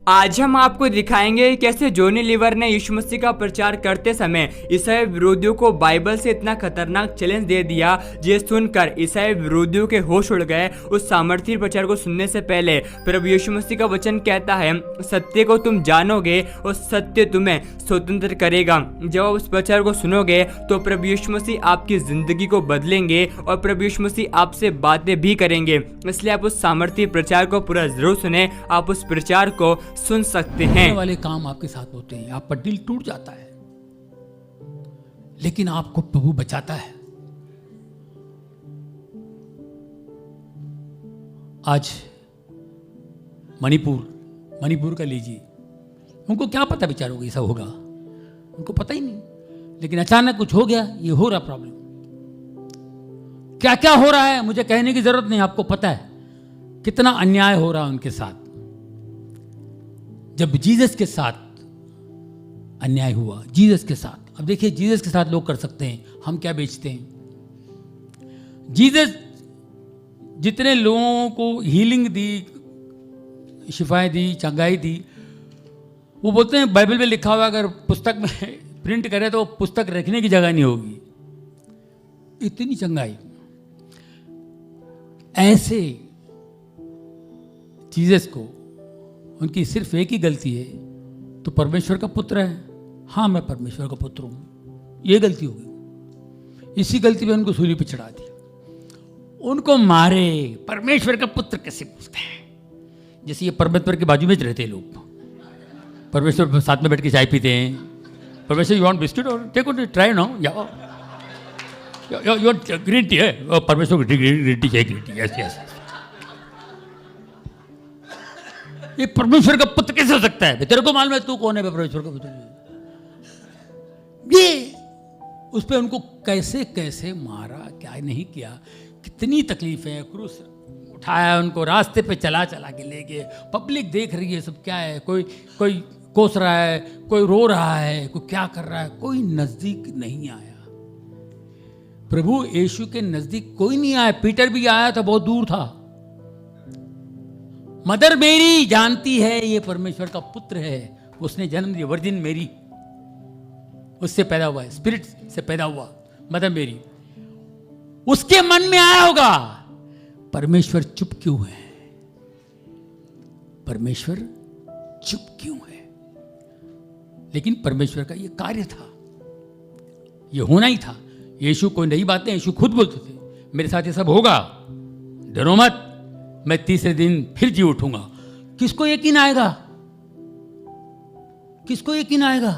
आज हम आपको दिखाएंगे कैसे जॉनी लीवर ने यीशु मसीह का प्रचार करते समय ईसाई विरोधियों को बाइबल से इतना खतरनाक चैलेंज दे दिया, ये सुनकर ईसाई विरोधियों के होश उड़ गए। उस सामर्थी प्रचार को सुनने से पहले प्रभु यीशु मसीह का वचन कहता है, सत्य को तुम जानोगे और सत्य तुम्हें स्वतंत्र करेगा। जब आप उस प्रचार को सुनोगे तो प्रभु यीशु मसीह आपकी जिंदगी को बदलेंगे और प्रभु यीशु मसीह आपसे बातें भी करेंगे। इसलिए आप उस सामर्थी प्रचार को पूरा जरूर सुने। आप उस प्रचार को सुन सकते हैं। वाले काम आपके साथ होते हैं, आपका दिल टूट जाता है, लेकिन आपको प्रभु बचाता है। आज मणिपुर का लीजिए, उनको क्या पता बेचारों को ऐसा होगा, उनको पता ही नहीं, लेकिन अचानक कुछ हो गया, ये हो रहा प्रॉब्लम। क्या क्या हो रहा है मुझे कहने की जरूरत नहीं, आपको पता है कितना अन्याय हो रहा है उनके साथ। जब जीसस के साथ अन्याय हुआ, जीसस के साथ, अब देखिए जीसस के साथ लोग कर सकते हैं, हम क्या बेचते हैं। जीसस जितने लोगों को हीलिंग दी, शिफाएं दी, चंगाई दी, वो बोलते हैं बाइबल में लिखा हुआ अगर पुस्तक में प्रिंट करें तो पुस्तक रखने की जगह नहीं होगी, इतनी चंगाई। ऐसे जीसस को उनकी सिर्फ एक ही गलती है, तो परमेश्वर का पुत्र है, हाँ मैं परमेश्वर का पुत्र हूं, ये गलती हो गई। इसी गलती पे उनको सूली पे चढ़ा दी, उनको मारे। परमेश्वर का पुत्र कैसे पूछते हैं, जैसे ये परमेश्वर के बाजू में रहते हैं लोग, परमेश्वर साथ में बैठ के चाय पीते हैं। परमेश्वर यू वांट बिस्किट और take it, try now, you want green tea है, परमेश्वर ग्रीन टी चाहिए, ग्रीन टी, यस यस। ये परमेश्वर का पुत्र कैसे हो सकता है? तेरे को मालूम है तू कौन है परमेश्वर का पुत्र? ये उस पे उनको कैसे कैसे मारा, क्या नहीं किया, कितनी तकलीफें, क्रूस उठाया, उनको रास्ते पे चला के ले गए। पब्लिक देख रही है सब, क्या है, कोई कोस रहा है, कोई रो रहा है, कोई क्या कर रहा है, कोई नजदीक नहीं आया। प्रभु यीशु के नजदीक कोई नहीं आया। पीटर भी आया था, बहुत दूर था। मदर मेरी जानती है ये परमेश्वर का पुत्र है, उसने जन्म दिया, वर्जिन मेरी, उससे पैदा हुआ है, स्पिरिट से पैदा हुआ मदर मेरी। उसके मन में आया होगा परमेश्वर चुप क्यों है, परमेश्वर चुप क्यों है। लेकिन परमेश्वर का ये कार्य था, ये होना ही था। यीशु कोई नई बातें, यीशु खुद बोलते थे, मेरे साथ ये सब होगा, डरो मत, मैं तीसरे दिन फिर जी उठूंगा। किसको यकीन आएगा, किसको यकीन आएगा?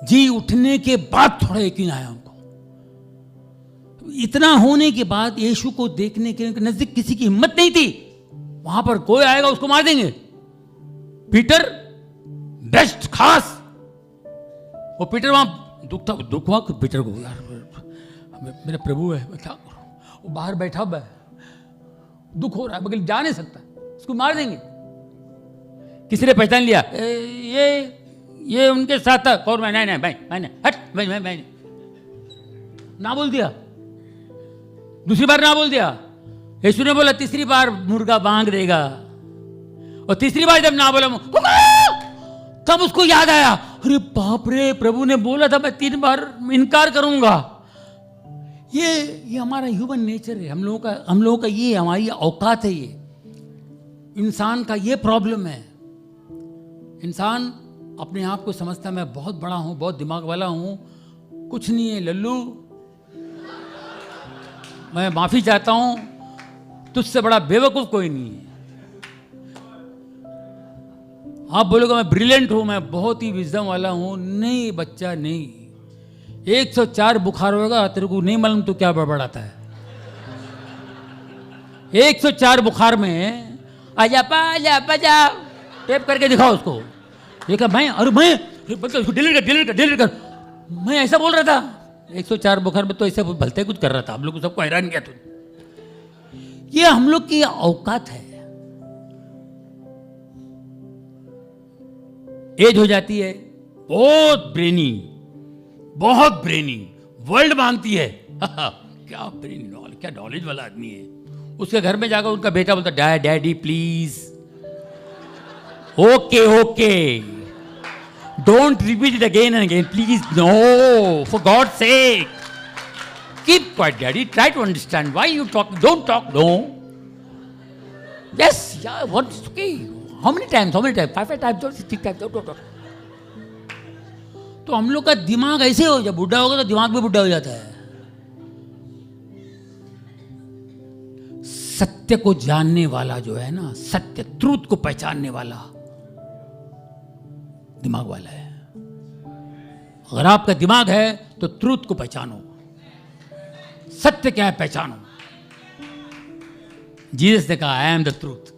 जी उठने के बाद थोड़ा यकीन आया उनको। इतना होने के बाद यीशु को देखने के नजदीक किसी की हिम्मत नहीं थी। वहां पर कोई आएगा उसको मार देंगे। पीटर बेस्ट खास, वो पीटर वहां दुख हुआ पीटर को, यार मेरा प्रभु है, मैं क्या करूं। वो बाहर बैठा हुआ है, दुख हो रहा है, मगर जा नहीं सकता, उसको मार देंगे। किसी ने पहचान लिया, ये उनके साथ था। और मैंने हट, मैंने ना बोल दिया, दूसरी बार ना बोल दिया। यीशु ने बोला तीसरी बार मुर्गा बांग देगा, और तीसरी बार जब ना बोला तब उसको याद आया, अरे बाप रे, प्रभु ने बोला था मैं 3 बार इनकार करूंगा। ये हमारा ह्यूमन नेचर है, हम लोगों का ये हमारी औकात है, ये इंसान का ये प्रॉब्लम है। इंसान अपने आप को समझता मैं बहुत बड़ा हूं, बहुत दिमाग वाला हूं, कुछ नहीं है लल्लू, मैं माफी चाहता हूं, तुझसे बड़ा बेवकूफ कोई नहीं है। आप बोलोगे मैं ब्रिलियंट हूं, मैं बहुत ही विजडम वाला हूं, नहीं बच्चा नहीं। 104 बुखार होगा, तेरे को नहीं मालूम तो क्या बड़बड़ाता है। 104 बुखार में आजा टेप करके दिखाओ उसको। ये क्या मैं, अरे मैं डिलीट कर, मैं ऐसा बोल रहा था। 104 बुखार में तो ऐसे भलते कुछ कर रहा था, हम लोग को सबको हैरान किया। तो ये हम लोग की औकात है। एज हो जाती है, बहुत ब्रेनी, वर्ल्ड मांगती है। क्या ब्रेन, क्या नॉलेज वाला आदमी है, उसके घर में जाकर उनका बेटा बोलता, daddy please, okay okay, don't repeat it again and again, please, no, for God sake, keep quiet daddy, try to understand why you talk, don't talk, no, yes, ya, what is okay, how many times, 5 times, 6 times, तो हम लोग का दिमाग ऐसे हो, जब बुढ़ा होगा तो दिमाग भी बुढ़ा हो जाता है। सत्य को जानने वाला जो है ना, सत्य, ट्रूथ को पहचानने वाला दिमाग वाला है। अगर आपका दिमाग है तो ट्रूथ को पहचानो, सत्य क्या है पहचानो। जीसस ने कहा, आई एम द ट्रूथ।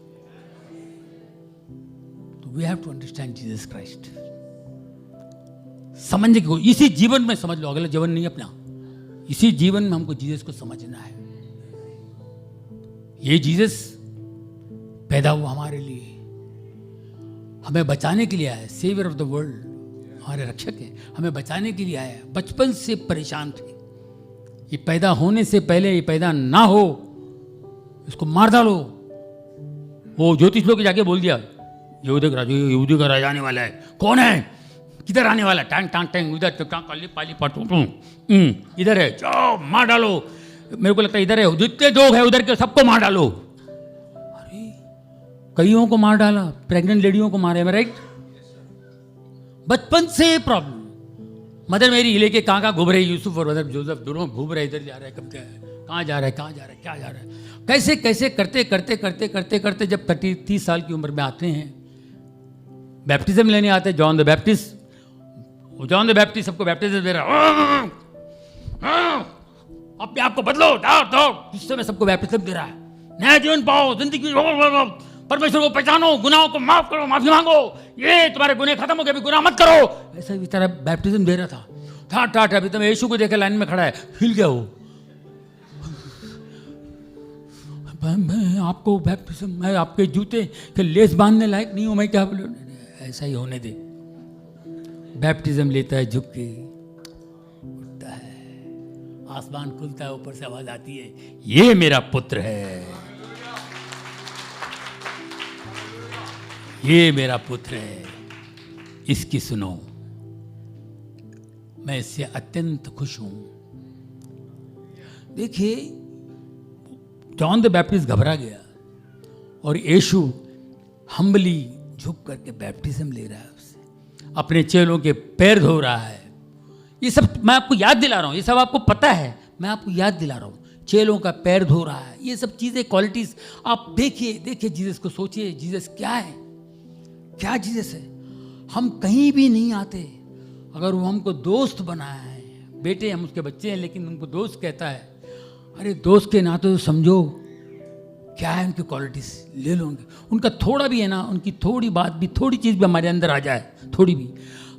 तो we have to understand Jesus Christ. समझने को इसी जीवन में समझ लो, अगला जीवन नहीं अपना, इसी जीवन में हमको जीसस को समझना है। ये जीसस पैदा हुआ हमारे लिए, हमें बचाने के लिए आया है, सेवियर ऑफ द वर्ल्ड, हमारे रक्षक है, हमें बचाने के लिए आया है। बचपन से परेशान थे, ये पैदा होने से पहले, ये पैदा ना हो, इसको मार डालो। वो ज्योतिष लोग जाके बोल दिया, यहूदी का राजा आने वाला है। कौन है, किधर आने वाला, टांग टांग टांग, उधर काली पाली पाटू, इधर है, जाओ मार डालो। मेरे को लगता है इधर है, जितने लोग हैं उधर के सबको मार डालो। अरे कईयों को मार डाला, प्रेग्नेंट लेडियों को मारे, राइट। बचपन से प्रॉब्लम। मदर मेरी हिले के कहाँ घूम रही, यूसुफ और मदर जोसेफ दोनों घूम रहे, इधर जा रहे, कब क्या है, कहाँ जा रहा है, कहाँ जा रहा है, क्या जा रहा है, कैसे कैसे करते करते करते करते करते जब 30 साल की उम्र में आते हैं, बैप्टिज्म लेने आते हैं। जॉन द बैप्टिस्ट सबको बैप्टिज्म दे रहा, अपने आप को बदलो, दो जिससे मैं सबको बैप्टिज्म दे रहा है, नया जीवन पाओ, जिंदगी परमेश्वर को पहचानो, गुनाहों को माफ करो, माफी मांगो, ये तुम्हारे गुनाह खत्म हो गए, अभी गुनाह मत करो। ऐसा इस तरह बैप्टिज्म दे रहा था। ठाट अभी तो मैं यीशु को देखे लाइन में खड़ा है, हिल गया वो। मैं आपको बैप्टिज्म, मैं आपके जूते के लेस बांधने लायक नहीं हूं, मैं क्या बोलूं, ऐसा ही होने दे। बैप्टिज्म लेता है, झुक के उठता है, आसमान खुलता है, ऊपर से आवाज आती है, ये मेरा पुत्र है, ये मेरा पुत्र है, इसकी सुनो। मैं इससे अत्यंत खुश हूं। देखिए, जॉन द बैप्टिस्ट घबरा गया और यीशु हम्बली झुक करके बैप्टिज्म ले रहा है, उससे अपने चेलों के पैर धो रहा है। ये सब मैं आपको याद दिला रहा हूं, ये सब आपको पता है, मैं आपको याद दिला रहा हूं। चेलों का पैर धो रहा है, ये सब चीजें, क्वालिटीज आप देखिए जीसस को सोचिए, जीसस क्या है, क्या जीसस है। हम कहीं भी नहीं आते अगर वो हमको दोस्त बनाया है, बेटे हम उसके बच्चे हैं लेकिन उनको दोस्त कहता है, अरे दोस्त के नाते तो समझो क्या है उनकी क्वालिटीज, ले लो उनका थोड़ा भी है ना, उनकी थोड़ी बात भी, थोड़ी चीज भी हमारे अंदर आ जाए, थोड़ी भी,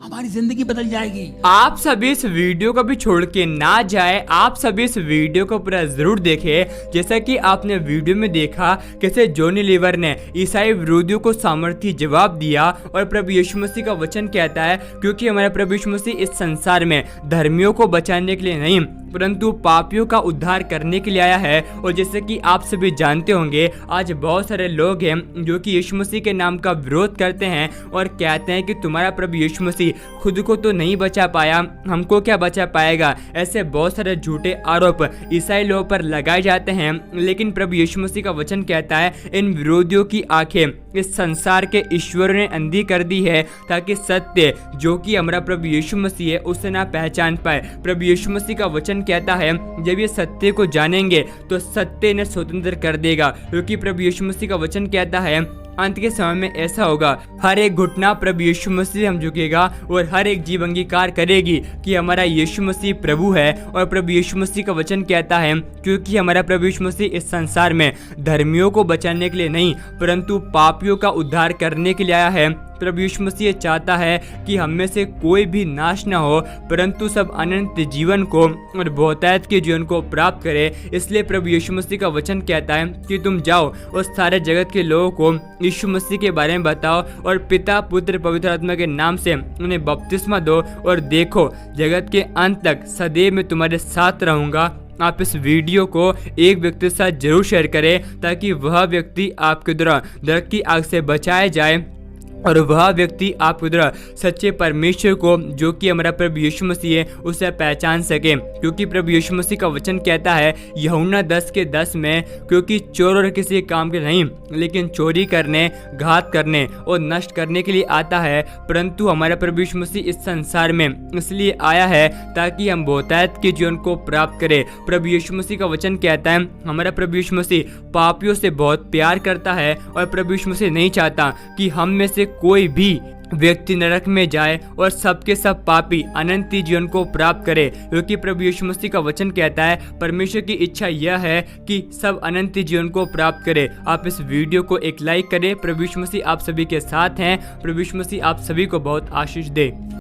हमारी जिंदगी बदल जाएगी। आप सभी इस वीडियो को भी छोड़ के ना जाए, आप सभी इस वीडियो को पूरा जरूर देखें। जैसा कि आपने वीडियो में देखा कैसे जॉनी लीवर ने ईसाई विरोधियों को सामर्थ्य जवाब दिया और प्रभु यीशु मसीह का वचन कहता है, क्योंकि हमारा प्रभु यीशु मसीह इस संसार में धर्मियों को बचाने के लिए नहीं परंतु पापियों का उद्धार करने के लिए आया है। और जैसे कि आप सभी जानते होंगे, आज बहुत सारे लोग हैं जो कि यीशु मसीह के नाम का विरोध करते हैं और कहते हैं कि तुम्हारा प्रभु यीशु मसीह खुद को तो नहीं बचा पाया, हमको क्या बचा पाएगा। ऐसे बहुत सारे झूठे आरोप ईसाई लोगों पर लगाए जाते हैं, लेकिन प्रभु यीशु मसीह का वचन कहता है, इन विरोधियों की आंखें इस संसार के ईश्वर ने अंधी कर दी है ताकि सत्य जो कि हमारा प्रभु यीशु मसीह है उसे ना पहचान पाए। प्रभु यीशु मसीह का वचन कहता है, जब ये सत्य को जानेंगे तो सत्य ने स्वतंत्र कर देगा, क्योंकि प्रभु यीशु मसीह का वचन कहता है अंत के समय में ऐसा होगा, हर एक घुटना प्रभु यीशु मसीह हम झुकेगा और हर एक जीव अंगीकार करेगी कि हमारा यीशु मसीह प्रभु है। और प्रभु यीशु मसीह का वचन कहता है, क्योंकि हमारा प्रभु यीशु मसीह इस संसार में धर्मियों को बचाने के लिए नहीं परंतु पापियों का उद्धार करने के लिए आया है। प्रभु यीशु मसीह चाहता है कि हम में से कोई भी नाश न हो परंतु सब अनंत जीवन को और बहुतायत के जीवन को प्राप्त करे। इसलिए प्रभु यीशु मसीह का वचन कहता है कि तुम जाओ और सारे जगत के लोगों को यीशु मसीह के बारे में बताओ और पिता पुत्र पवित्र आत्मा के नाम से उन्हें बपतिस्मा दो और देखो जगत के अंत तक सदैव मैं तुम्हारे साथ रहूंगा आप इस वीडियो को एक व्यक्ति के साथ जरूर शेयर करें ताकि वह व्यक्ति आपके द्वारा नरक की आग से बचाया जाए और वह व्यक्ति आपके द्वारा सच्चे परमेश्वर को, जो कि हमारा प्रभु यीशु मसीह है, उसे पहचान सके। क्योंकि प्रभु यीशु मसीह का वचन कहता है यूहन्ना 10:10 में, क्योंकि चोर और किसी काम के नहीं लेकिन चोरी करने, घात करने और नष्ट करने के लिए आता है, परंतु हमारा प्रभु यीशु मसीह इस संसार में इसलिए आया है ताकि हम बहुतायत के जीवन को प्राप्त करें। प्रभु यीशु मसीह का वचन कहता है हमारा प्रभु यीशु मसीह पापियों से बहुत प्यार करता है और प्रभु यीशु मसीह नहीं चाहता कि हम में से कोई भी व्यक्ति नरक में जाए और सबके सब पापी अनंत जीवन को प्राप्त करे। क्योंकि प्रभु यीशु मसीह का वचन कहता है परमेश्वर की इच्छा यह है कि सब अनंत जीवन को प्राप्त करे। आप इस वीडियो को एक लाइक करें। प्रभु यीशु मसीह आप सभी के साथ हैं। प्रभु यीशु मसीह आप सभी को बहुत आशीष दे।